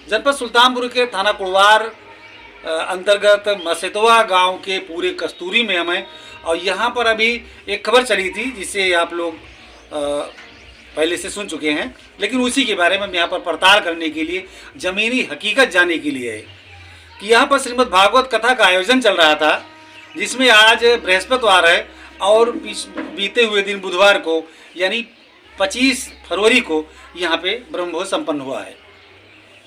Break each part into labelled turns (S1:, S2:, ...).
S1: जनपद सुल्तानपुर के थाना कुड़वार अंतर्गत मसेतवा गांव के पूरे कस्तूरी में हम हैं और यहाँ पर अभी एक खबर चली थी जिसे आप लोग पहले से सुन चुके हैं, लेकिन उसी के बारे में हम यहाँ पर पड़ताल करने के लिए ज़मीनी हकीकत जानने के लिए है कि यहाँ पर श्रीमद् भागवत कथा का आयोजन चल रहा था, जिसमें आज बृहस्पतिवार है और बीते हुए दिन बुधवार को यानी 25 फरवरी को यहाँ पे ब्रह्मभोज संपन्न हुआ है।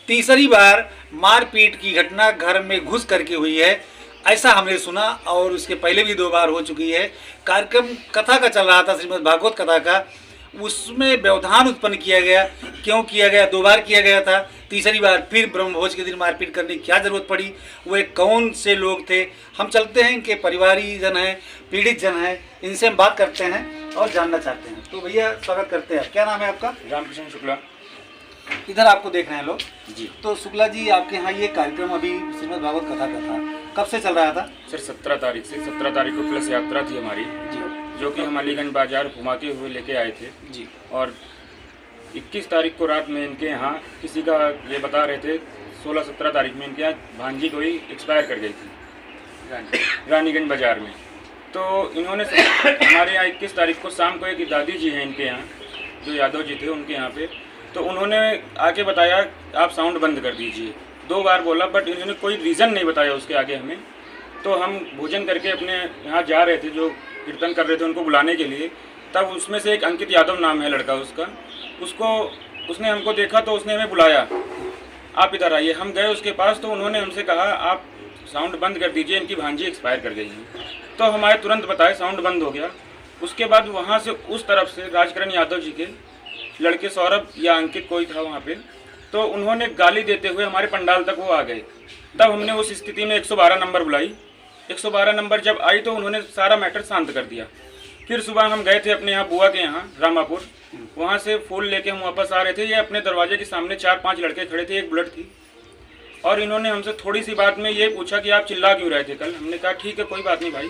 S1: तीसरी बार मारपीट की घटना घर में घुस करके हुई है, ऐसा हमने सुना और उसके पहले भी 2 बार हो चुकी है। कार्यक्रम कथा का चल रहा था, श्रीमद् भागवत कथा का, उसमें व्यवधान उत्पन्न किया गया। क्यों किया गया? 2 बार किया गया था, तीसरी बार फिर ब्रह्मभोज के दिन मारपीट करने की क्या ज़रूरत पड़ी? वो कौन से लोग थे? हम चलते हैं, इनके परिवारी जन हैं, पीड़ित जन हैं, इनसे हम बात करते हैं और जानना चाहते हैं। तो भैया स्वागत करते हैं। क्या नाम है आपका?
S2: रामकृष्ण शुक्ला।
S1: इधर आपको देख रहे हैं लोग
S2: जी।
S1: तो शुक्ला जी, आपके यहाँ ये कार्यक्रम अभी श्रीमद् भागवत कथा का था, कब से चल रहा था?
S2: सर 17 तारीख से। 17 तारीख को प्लस यात्रा थी हमारी
S1: जी,
S2: जो कि हम अलीगंज बाजार घुमाते हुए लेके आए थे
S1: जी।
S2: और 21 तारीख को रात में इनके यहाँ किसी का ये बता रहे थे 16-17 तारीख में इनके यहाँ भांजी कोई एक्सपायर कर गई थी रानीगंज बाजार में। तो इन्होंने हमारे यहाँ 21 तारीख को शाम को एक दादी जी हैं इनके यहाँ, जो यादव जी थे उनके यहाँ पे, तो उन्होंने आके बताया आप साउंड बंद कर दीजिए। 2 बार बोला बट इन्होंने कोई रीज़न नहीं बताया उसके आगे हमें। तो हम भोजन करके अपने यहाँ जा रहे थे, जो कीर्तन कर रहे थे उनको बुलाने के लिए, तब उसमें से एक अंकित यादव नाम है लड़का उसने हमको देखा तो उसने हमें बुलाया, आप इधर आइए। हम गए उसके पास तो उन्होंने हमसे कहा आप साउंड बंद कर दीजिए, इनकी भांजी एक्सपायर कर गई है। तो हमारे तुरंत बताए, साउंड बंद हो गया। उसके बाद वहाँ से उस तरफ से राजकरण यादव जी के लड़के सौरभ या अंकित कोई था वहाँ पे, तो उन्होंने गाली देते हुए हमारे पंडाल तक वो आ गए। तब हमने उस स्थिति में 112 नंबर बुलाई। 112 नंबर जब आई तो उन्होंने सारा मैटर शांत कर दिया। फिर सुबह हम गए थे अपने यहाँ बुआ के यहाँ रामापुर, वहाँ से फूल लेके हम वापस आ रहे थे। ये अपने दरवाजे के सामने 4-5 लड़के खड़े थे, एक बुलेट थी, और इन्होंने हमसे थोड़ी सी बात में ये पूछा कि आप चिल्ला क्यों रहे थे कल। हमने कहा ठीक है कोई बात नहीं भाई,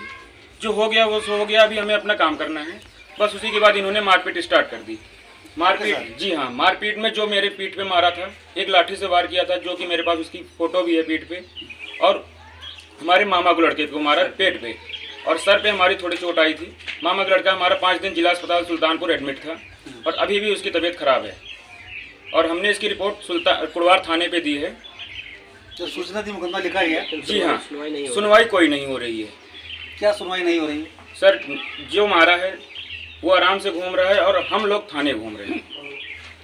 S2: जो हो गया वो सो हो गया, अभी हमें अपना काम करना है बस। उसी के बाद इन्होंने मारपीट स्टार्ट कर दी। मारपीट, जी हाँ, मारपीट में जो मेरे पीठ पे मारा था, एक लाठी से वार किया था, जो कि मेरे पास उसकी फ़ोटो भी है पीठ पे, और हमारे मामा को लड़के को मारा पेट पे और सर पे हमारी थोड़ी चोट आई थी। मामा का लड़का हमारा 5 दिन जिला अस्पताल सुल्तानपुर एडमिट था और अभी भी उसकी तबीयत खराब है और हमने इसकी रिपोर्ट कुड़वार थाने पे दी है।
S1: जो सूचना थी, मुकदमा लिखा गया?
S2: जी हाँ, सुनवाई कोई नहीं हो रही है।
S1: क्या सुनवाई नहीं हो रही है?
S2: सर जो मारा है वो आराम से घूम रहा है और हम लोग थाने घूम रहे हैं,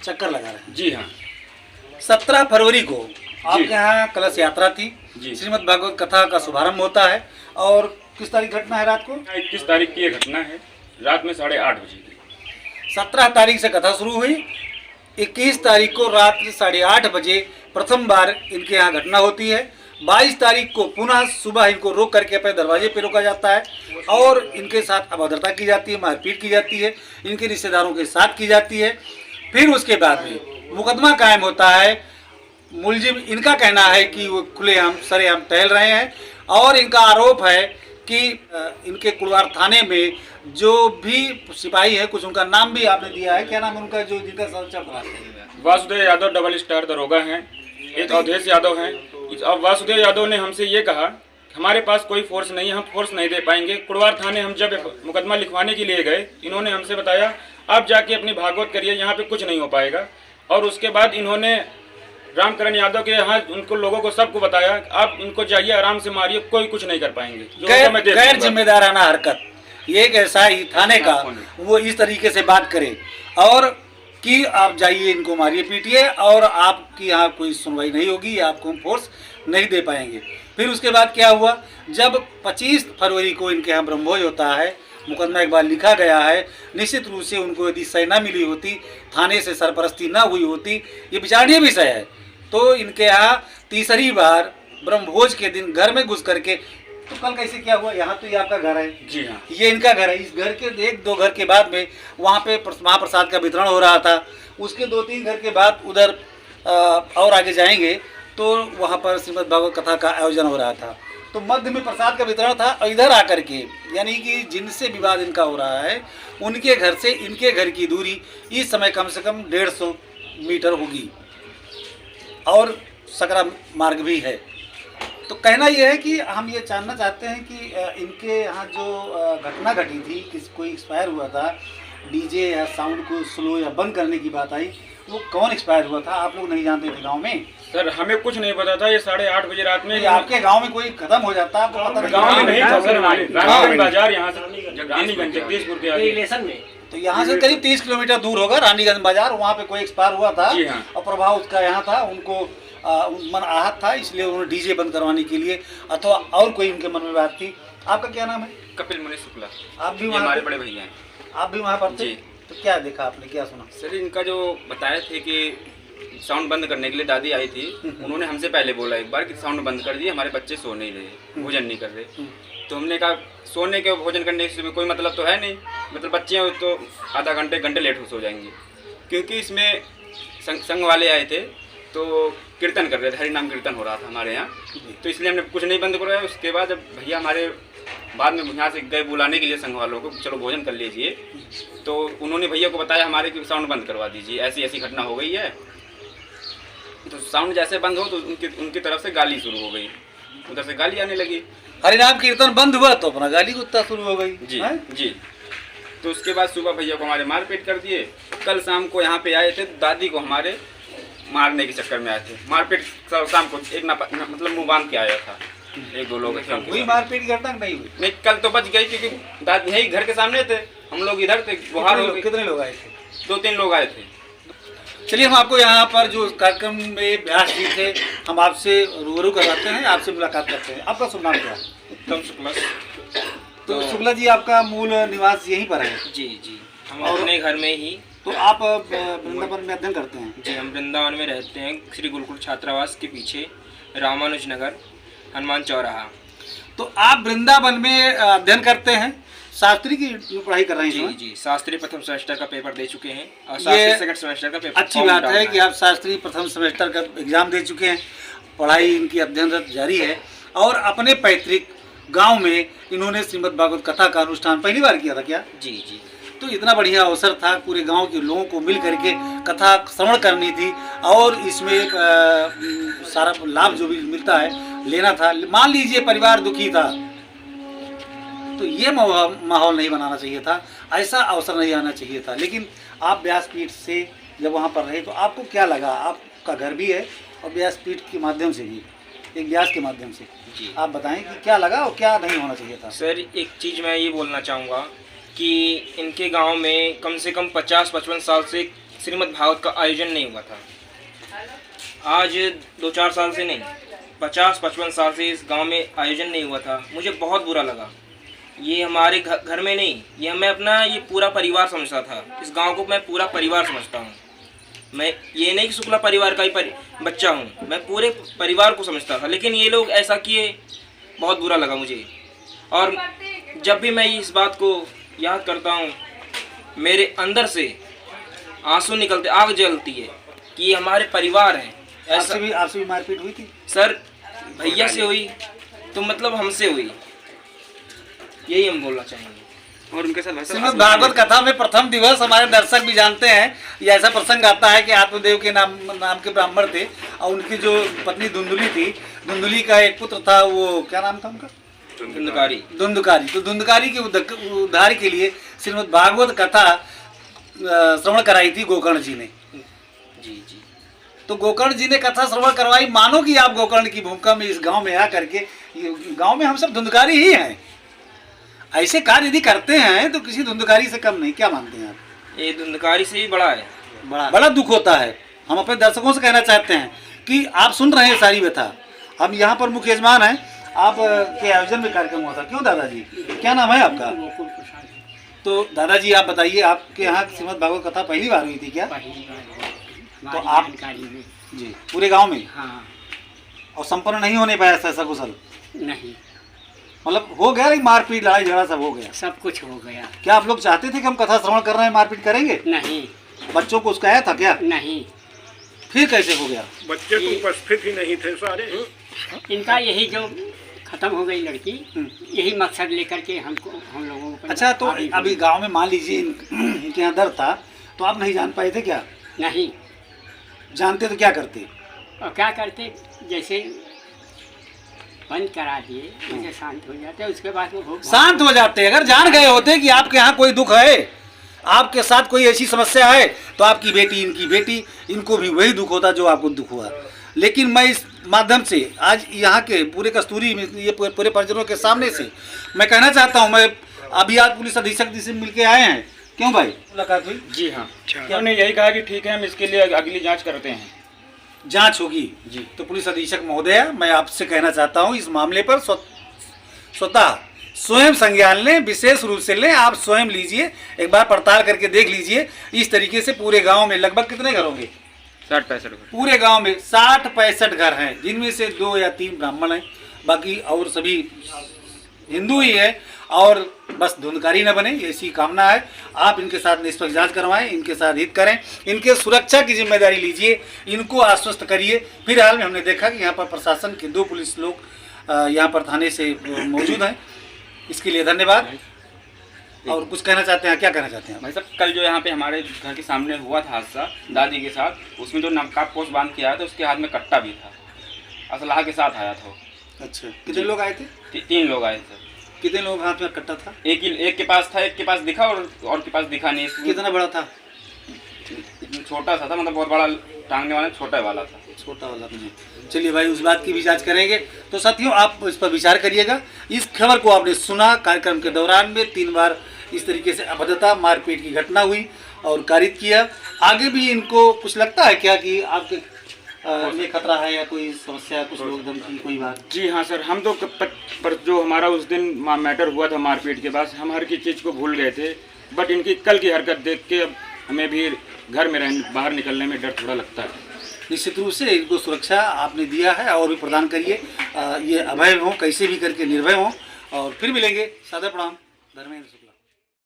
S1: चक्कर लगा रहे हैं।
S2: जी हाँ।
S1: 17 फरवरी को आपके यहाँ कलश यात्रा थी, श्रीमद् भागवत कथा का शुभारंभ होता है। और किस तारीख घटना है? रात को
S2: 21 तारीख की ये घटना है, रात में 8:30 बजे की।
S1: 17 तारीख से कथा शुरू हुई, 21 तारीख को रात 8:30 बजे प्रथम बार इनके यहाँ घटना होती है। 22 तारीख को पुनः सुबह इनको रोक करके अपने दरवाजे पे रोका जाता है और इनके साथ अभद्रता की जाती है, मारपीट की जाती है, इनके रिश्तेदारों के साथ की जाती है। फिर उसके बाद में मुकदमा कायम होता है। मुलजिम, इनका कहना है कि वो खुलेआम सरेआम टहल रहे हैं और इनका आरोप है कि इनके कुड़वार थाने में जो भी सिपाही है, कुछ उनका नाम भी आपने दिया है, क्या नाम है उनका, जो जिनका चल रहा है?
S2: वासुदेव यादव डबल स्टार दरोगा हैं, एक अवधेश यादव हैं। अब वासुदेव यादव ने हमसे ये कहा हमारे पास कोई फोर्स नहीं है, हम फोर्स नहीं दे पाएंगे। कुड़वार थाने हम जब मुकदमा लिखवाने के लिए गए, इन्होंने हमसे बताया आप जाके अपनी भागवत करिए, यहाँ पे कुछ नहीं हो पाएगा। और उसके बाद इन्होंने रामकरण यादव के यहाँ उनको लोगों को सबको बताया आप इनको जाइए आराम से मारिए, कोई कुछ नहीं कर पाएंगे।
S1: गैर जिम्मेदाराना हरकत, ये एक ऐसा ही थाने का वो इस तरीके से बात करे और कि आप जाइए इनको मारिए पीटिए और आपकी यहाँ कोई सुनवाई नहीं होगी, आपको हम फोर्स नहीं दे पाएंगे। फिर उसके बाद क्या हुआ, जब 25 फरवरी को इनके यहाँ ब्रह्मभोज होता है, मुकदमा एक बार लिखा गया है, निश्चित रूप से उनको यदि सही न मिली होती, थाने से सरपरस्ती न हुई होती, ये विचारणीय विषय है। तो इनके यहाँ तीसरी बार ब्रह्मभोज के दिन घर में घुस करके, तो कल कैसे क्या हुआ? यहाँ तो ये आपका घर है,
S2: जी हाँ,
S1: ये इनका घर है। इस घर के 1-2 घर के बाद में वहाँ पे महाप्रसाद का वितरण हो रहा था। उसके 2-3 घर के बाद उधर और आगे जाएंगे तो वहाँ पर श्रीमद् भागवत कथा का आयोजन हो रहा था। तो मध्य में प्रसाद का वितरण था और इधर आकर के, यानी कि जिनसे विवाद इनका हो रहा है उनके घर से इनके घर की दूरी इस समय कम से कम 150 मीटर होगी। और सकरा मार्ग भी है। तो कहना यह है कि हम ये जानना चाहते हैं कि इनके यहाँ जो घटना घटी थी, कोई एक्सपायर हुआ था, डीजे या साउंड को स्लो या बंद करने की बात आई, वो कौन एक्सपायर हुआ था? आप लोग नहीं जानते थे गांव में?
S2: सर हमें कुछ नहीं पता था। ये 8:30 बजे रात में
S1: आपके गांव में कोई खत्म हो जाता है, आपको पता नहीं?
S2: गाँव में नहीं था सर, रानीगंज बाजार यहाँ से रानीगंज जगदीशपुर के आगे
S3: में।
S1: तो यहाँ से करीब 30 किलोमीटर दूर होगा रानीगंज बाजार, वहाँ पे कोई एक्सपायर हुआ था।
S2: जी हाँ।
S1: और प्रभाव उसका यहाँ था, उनको मन आहत था, इसलिए उन्होंने डीजे बंद करवाने के लिए, अथवा और कोई उनके मन में बात थी। आपका क्या नाम है?
S4: कपिल मुनि शुक्ला।
S1: आप भी
S4: ये
S1: वहाँ
S4: हमारे
S1: पे-
S4: बड़े भैया हैं।
S1: आप भी वहाँ पर थे?
S4: जी।
S1: तो क्या देखा आपने, क्या सुना?
S4: सर इनका जो बताए थे कि साउंड बंद करने के लिए दादी आई थी, उन्होंने हमसे पहले बोला एक बार कि साउंड बंद कर दिए, हमारे बच्चे सो नहीं रहे, भोजन नहीं कर रहे। तो हमने कहा सोने के भोजन करने से कोई मतलब तो है नहीं, मतलब बच्चे हैं तो आधा घंटे लेट हो सो जाएंगे। क्योंकि इसमें संघ वाले आए थे तो कीर्तन कर रहे थे, हरि नाम कीर्तन हो रहा था हमारे यहाँ, तो इसलिए हमने कुछ नहीं बंद करवाया। उसके बाद जब भैया हमारे बाद में यहाँ से गए बुलाने के लिए संघ वालों को, चलो भोजन कर लीजिए, तो उन्होंने भैया को बताया हमारे कि साउंड बंद करवा दीजिए, ऐसी ऐसी घटना हो गई है। तो साउंड जैसे बंद हो तो उनकी तरफ से गाली शुरू हो गई, उधर से गाली आने लगी।
S1: हरिनाम कीर्तन बंद हुआ तो अपना गाली गुत्ता शुरू हो गई।
S4: जी
S1: हैं?
S4: जी। तो उसके बाद सुबह भैया को हमारे मारपीट कर दिए। कल शाम को यहाँ पे आए थे, दादी को हमारे मारने के चक्कर में आए थे। मारपीट शाम को एक मतलब मुँह बांध के आया था, 1-2 लोग।
S1: हुई मारपीट की घटना नहीं हुई?
S4: नहीं, कल तो बच गई क्योंकि दादी यही घर के सामने थे, हम लोग इधर थे, बाहर हो गए।
S1: कितने लोग आए थे?
S4: 2-3 लोग आए थे।
S1: चलिए हम आपको यहाँ पर जो कार्यक्रम में व्यास जी थे, हम आपसे रूबरू करवाते हैं, आपसे मुलाकात करते हैं। आपका शुभ नाम क्या है?
S4: उत्तम शुक्ला।
S1: तो शुक्ला जी, आपका मूल निवास यहीं पर है?
S3: जी जी, हम
S1: और-
S3: अपने घर में ही।
S1: तो आप वृंदावन में अध्ययन करते हैं?
S3: जी, हम वृंदावन में रहते हैं, श्री गुरुकुल छात्रावास के पीछे, रामानुज नगर, हनुमान चौराहा।
S1: तो आप वृंदावन में अध्ययन करते हैं, शास्त्री की पढ़ाई कर रहे हैं
S3: जी
S1: इसमें?
S3: जी, शास्त्री प्रथम सेमेस्टर का पेपर दे चुके हैं और
S1: ये
S3: शास्त्री सेकंड सेमेस्टर का पेपर।
S1: अच्छी बात है कि आप शास्त्री प्रथम सेमेस्टर का एग्जाम दे चुके हैं, पढ़ाई इनकी अध्ययनरत जारी है। और अपने पैतृक गांव में इन्होंने श्रीमद् भागवत कथा का अनुष्ठान पहली बार किया था क्या?
S3: जी जी।
S1: तो इतना बढ़िया अवसर था, पूरे गांव के लोगों को मिल करके कथा श्रवण करनी थी और इसमें एक सारा लाभ जो भी मिलता है लेना था। मान लीजिए परिवार दुखी था तो ये माहौल नहीं बनाना चाहिए था, ऐसा अवसर नहीं आना चाहिए था। लेकिन आप व्यासपीठ से जब वहाँ पर रहे तो आपको क्या लगा? आपका घर भी है और व्यासपीठ के माध्यम से भी, एक व्यास के माध्यम से
S3: जी।
S1: आप बताएं कि क्या लगा और क्या नहीं होना चाहिए था?
S3: सर एक चीज़ मैं ये बोलना चाहूँगा कि इनके गांव में कम से कम 50-55 साल से श्रीमद् भागवत का आयोजन नहीं हुआ था। आज 2-4 साल से नहीं, 50-55 साल से इस गांव में आयोजन नहीं हुआ था। मुझे बहुत बुरा लगा। ये हमारे घर में नहीं, ये मैं अपना ये पूरा परिवार समझता था। इस गांव को मैं पूरा परिवार समझता हूँ। मैं ये नहीं कि शुक्ला परिवार का ही बच्चा हूँ, मैं पूरे परिवार को समझता था। लेकिन ये लोग ऐसा किए, बहुत बुरा लगा मुझे। और जब भी मैं इस बात को याद करता हूँ, मेरे अंदर से आंसू निकलते, आग जलती है कि ये हमारे परिवार हैं।
S1: आपसे भी मारपीट हुई थी?
S3: सर भैया से हुई तो मतलब हमसे हुई, यही हम बोलना चाहेंगे।
S4: और उनके साथ
S1: श्रीमद् भागवत कथा में प्रथम दिवस हमारे दर्शक भी जानते हैं, ये ऐसा प्रसंग आता है कि आत्मदेव के नाम के ब्राह्मण थे और उनकी जो पत्नी धुंधुली थी, धुंधुली का एक पुत्र था, वो क्या नाम था उनका?
S3: धुंधकारी।
S1: धुंधकारी। तो धुंधकारी के उद्धार के लिए श्रीमद् भागवत कथा श्रवण कराई थी गोकर्ण जी ने।
S3: जी जी।
S1: तो गोकर्ण जी ने कथा श्रवण करवाई। मानो कि आप गोकर्ण की भूमिका में इस गांव में आ करके, गांव में हम सब धुंधकारी ही हैं, ऐसे कार्य यदि करते हैं तो किसी धुंधकारी से कम नहीं। क्या मानते हैं आप?
S3: ये धुंधकारी से भी बड़ा है।
S1: बड़ा दुख होता है। हम अपने दर्शकों से कहना चाहते हैं कि आप सुन रहे हैं सारी व्यथा, हम यहाँ पर मुख्य यजमान हैं, आप के आयोजन में कार्यक्रम हुआ था। क्यों दादाजी, क्या नाम है आपका? तो दादाजी आप बताइए, आपके यहाँ श्रीमद् भागवत कथा पहली बार हुई थी क्या? तो आप जी पूरे गांव में?
S5: हाँ।
S1: और संपन्न नहीं होने पाया ऐसा कुशल?
S5: नहीं,
S1: मतलब हो गया, मारपीट लड़ाई झगड़ा सब हो गया?
S5: सब कुछ हो गया।
S1: क्या आप लोग चाहते थे कि हम कथा श्रवण कर रहे हैं मारपीट करेंगे?
S5: नहीं
S1: बच्चों को उसका आया था क्या?
S5: नहीं,
S1: फिर कैसे हो गया?
S6: बच्चे तो उपस्थित ही नहीं थे सारे।
S5: इनका यही जो खत्म हो गई लड़की, यही मकसद लेकर के हम लोगों को।
S1: अच्छा, तो अभी गांव में मान लीजिए इनके यहाँ दर्द था तो आप नहीं जान पाए थे क्या?
S5: नहीं,
S1: जानते तो क्या करते?
S5: और क्या करते, जैसे बंद करा दिए जैसे शांत हो जाते, उसके बाद वो
S1: शांत हो जाते। अगर जान गए होते कि आपके यहाँ कोई दुख है, आपके साथ कोई ऐसी समस्या है, तो आपकी बेटी, इनकी बेटी, इनको भी वही दुख होता जो आपको दुख हुआ। लेकिन मैं इस माध्यम से आज यहाँ के पूरे कस्तूरी में ये पूरे परिजनों के सामने से मैं कहना चाहता हूँ, मैं अभी आज पुलिस अधीक्षक जी से मिलके आए हैं। क्यों भाई, मुलाकात हुई?
S2: जी हाँ, उन्होंने यही कहा कि ठीक है, हम इसके लिए अगली जांच करते हैं।
S1: जांच होगी
S2: जी।
S1: तो पुलिस अधीक्षक महोदय, मैं आपसे कहना चाहता हूँ इस मामले पर स्वतः स्वयं संज्ञान लें, विशेष रूप से लें। आप स्वयं लीजिए, एक बार पड़ताल करके देख लीजिए। इस तरीके से पूरे गांव में लगभग कितने घर होंगे?
S2: 60-65 घर।
S1: पूरे गांव में 60-65 घर हैं, जिनमें से 2 या 3 ब्राह्मण हैं, बाकी और सभी हिंदू ही है। और बस धुंधकारी न बने, ऐसी कामना है। आप इनके साथ निष्पक्ष जांच करवाएं, इनके साथ हित करें, इनके सुरक्षा की जिम्मेदारी लीजिए, इनको आश्वस्त करिए। फिलहाल में हमने देखा कि यहाँ पर प्रशासन के 2 पुलिस लोग यहाँ पर थाने से मौजूद हैं, इसके लिए धन्यवाद। और कुछ कहना चाहते हैं? क्या कहना चाहते हैं
S4: भाई साहब, कल जो यहाँ पे हमारे घर के सामने हुआ था हादसा दादी के साथ, उसमें जो नमकाप पोस्ट बांध के आया था, उसके हाथ में कट्टा भी था, असलाह के साथ आया था।
S1: अच्छा, कितने लोग आए थे?
S4: 3 लोग आए थे।
S1: कितने लोग हाथ में कट्टा था?
S4: एक के पास था, एक के पास दिखा और के पास दिखा नहीं।
S1: कितना बड़ा था?
S4: छोटा सा था, मतलब बहुत बड़ा टांगने वाला छोटा वाला था।
S1: छोटा वाला था। चलिए भाई, उस बात की भी जांच करेंगे। तो साथियों, आप इस पर विचार करिएगा। इस खबर को आपने सुना, कार्यक्रम के दौरान में 3 बार इस तरीके से अभद्रता, मारपीट की घटना हुई और कारित किया। आगे भी इनको कुछ लगता है क्या कि आपके लिए खतरा है या कोई समस्या, कुछ लोग धमकी, कोई बात?
S2: जी हाँ सर, हम तो पर जो हमारा उस दिन मैटर हुआ था मारपीट के बाद, हम हर की चीज़ को भूल गए थे। बट इनकी कल की हरकत देख के अब हमें भी घर में बाहर निकलने में डर थोड़ा लगता है।
S1: निश्चित रूप से इनको सुरक्षा आपने दिया है और भी प्रदान करिए। ये अभय हों, कैसे भी करके निर्भय हों। और फिर मिलेंगे। सादर प्रणाम, धर्मेंद्र शुक्ला।